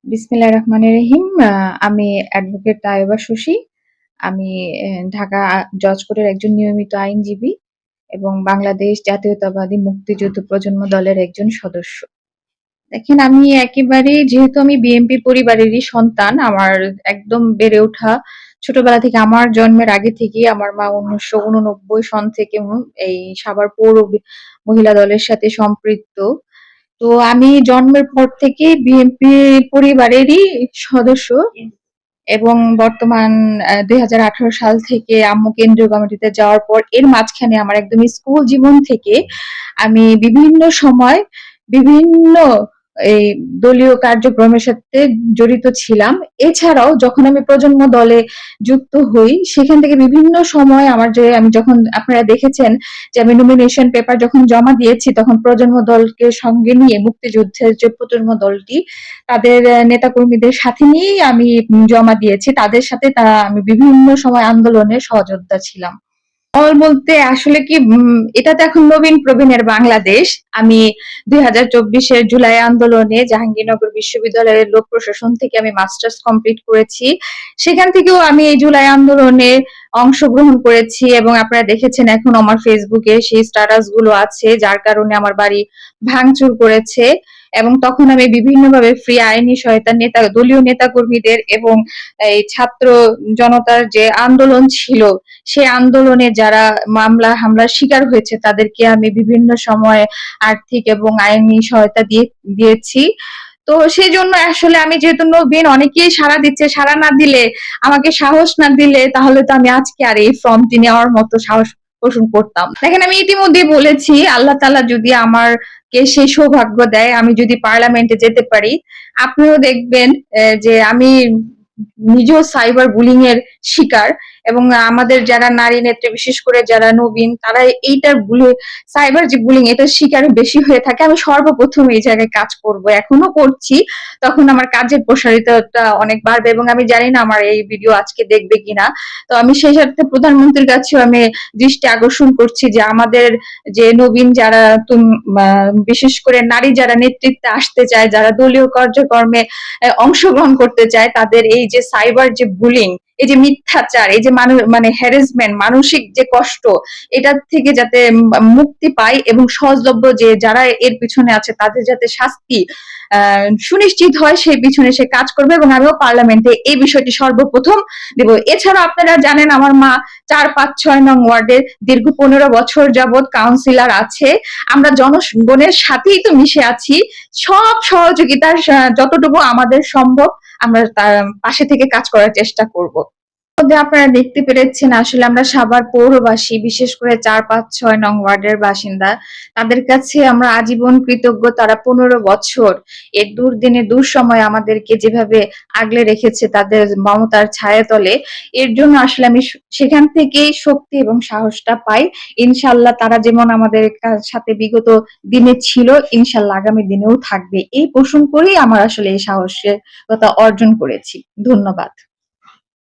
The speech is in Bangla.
বিসমিল্লাহির রহমানির রহিম। আমি অ্যাডভোকেট তায়েবা শশী। আমি ঢাকা জজ কোর্টের একজন নিয়মিত আইনজীবী এবং বাংলাদেশ জাতীয়তাবাদী মুক্তিযুদ্ধ প্রজন্ম দলের একজন সদস্য। দেখেন, আমি একেবারেই যেহেতু আমি বিএনপি পরিবারেরই সন্তান, আমার একদম বেড়ে ওঠা ছোটবেলা থেকে, আমার জন্মের আগে থেকেই আমার মা ১৯৮৯ সন থেকে এই সাভার পৌর মহিলা দলের সাথে সম্পৃক্ত। তো আমি জন্মের পর থেকেই বিএনপি পরিবারেরই সদস্য এবং বর্তমান ২০১৮ সাল থেকে আম্মু কেন্দ্রীয় কমিটিতে যাওয়ার পর এর মাঝখানে আমার একদম স্কুল জীবন থেকে আমি বিভিন্ন সময় বিভিন্ন এই দলীয় কার্যক্রমের সাথে জড়িত ছিলাম। এছাড়াও যখন আমি প্রজন্ম দলে যুক্ত হই, সেখান থেকে বিভিন্ন সময় আমি যখন আপনারা দেখেছেন যে আমি নমিনেশন পেপার যখন জমা দিয়েছি, তখন প্রজন্ম দলকে সঙ্গে নিয়ে মুক্তিযুদ্ধের যে প্রজন্ম দলটি, তাদের নেতাকর্মীদের সাথে নিয়েই আমি জমা দিয়েছি। তাদের সাথে আমি বিভিন্ন সময় আন্দোলনের সহযোদ্ধা ছিলাম। দল বলতে আসলে কি, এটা তো এখন নবীন প্রবীণের বাংলাদেশ। আমি ২০২৪ জুলাই আন্দোলনে জাহাঙ্গীরনগর বিশ্ববিদ্যালয়ের লোক প্রশাসন থেকে আমি মাস্টার্স কমপ্লিট করেছি। সেখান থেকেও আমি এই জুলাই আন্দোলনে অংশগ্রহণ করেছি এবং আপনারা দেখেছেন এখন আমার ফেসবুকে সেই স্ট্যাটাস গুলো আছে, যার কারণে আমার বাড়ি ভাঙচুর করেছে। এবং তখন আমি বিভিন্নভাবে ফ্রি আইনি সহায়তা দলীয় নেতাকর্মীদের এবং এই ছাত্র জনতার যে আন্দোলন ছিল, সেই আন্দোলনে যারা হামলার শিকার হয়েছে, তাদেরকে আমি বিভিন্ন সময়ে আর্থিক এবং আইনি সহায়তা দিয়েছি। তো সেই জন্য আসলে আমি যেহেতু নবীন, অনেকেই সাড়া দিচ্ছে, সাড়া না দিলে, আমাকে সাহস না দিলে, তাহলে তো আমি আজকে আর এই ফর্মটি নেওয়ার মতো সাহস পোষণ করতাম। দেখেন, আমি ইতিমধ্যে বলেছি, আল্লাহ তাআলা যদি আমারকে সেই সৌভাগ্য দেয়, আমি যদি পার্লামেন্টে যেতে পারি, আপনিও দেখবেন যে আমি নিজেও সাইবার বুলিং এর শিকার। এবং আমাদের যারা নারী নেত্রী, বিশেষ করে যারা নবীন, তারা সাইবার যে বুলিং, এটার শিকার বেশি হয়ে থাকে। আমি সর্বপ্রথম এই জায়গায় কাজ করব, এখনো করছি। তখন আমার কাজের প্রসারিতটা অনেক বাড়বে এবং আমি জানি না আমার এই ভিডিও আজকে দেখবে কিনা। তো আমি সেই সাথে প্রধানমন্ত্রীর কাছেও আমি দৃষ্টি আকর্ষণ করছি যে আমাদের যে নবীন যারা, বিশেষ করে নারী যারা নেতৃত্বে আসতে চায়, যারা দলীয় কার্যক্রমে অংশগ্রহণ করতে চায়, তাদের এই যে সাইবার যে বুলিং, এই যে মিথ্যাচার, এই যে হ্যারাসমেন্ট, মানসিক যে কষ্ট, এটার থেকে যাতে মুক্তি পায় এবং সহজলভ্য যে যারা এর পিছনে আছে, তাদের যাতে শাস্তি সুনিশ্চিত হয়, সেই পিছনে সে কাজ করবে এবং আমিও পার্লামেন্টে এই বিষয়টি সর্বপ্রথম দেব। এছাড়া আপনারা জানেন, আমার মা ৪, ৫, ৬ নং ওয়ার্ডের দীর্ঘ ১৫ বছর যাবৎ কাউন্সিলর আছে। আমরা জনগণের সাথেই তো মিশে আছি। সব সহযোগিতার যতটুকু আমাদের সম্ভব, আমরা তার পাশে থেকে কাজ করার চেষ্টা করব। আপনারা দেখতে পেরেছেন, আসলে আমরা সাভার পৌরবাসী, বিশেষ করে ৪, ৫, ৬ নং ওয়ার্ডের বাসিন্দা, তাদের কাছে আমরা আজীবন কৃতজ্ঞ। তারা ১৫ বছর এর দুর্দিনে দুঃসময়ে আমাদেরকে যেভাবে আগলে রেখেছে তাদের মমতার ছায়াতলে, এর জন্য আসলে আমি সেখান থেকেই শক্তি এবং সাহসটা পাই। ইনশাআল্লাহ তারা যেমন আমাদের সাথে বিগত দিনে ছিল, ইনশাআল্লাহ আগামী দিনেও থাকবে। এই পোষণ করেই আমার আসলে এই সাহসের কথা অর্জন করেছি। ধন্যবাদ।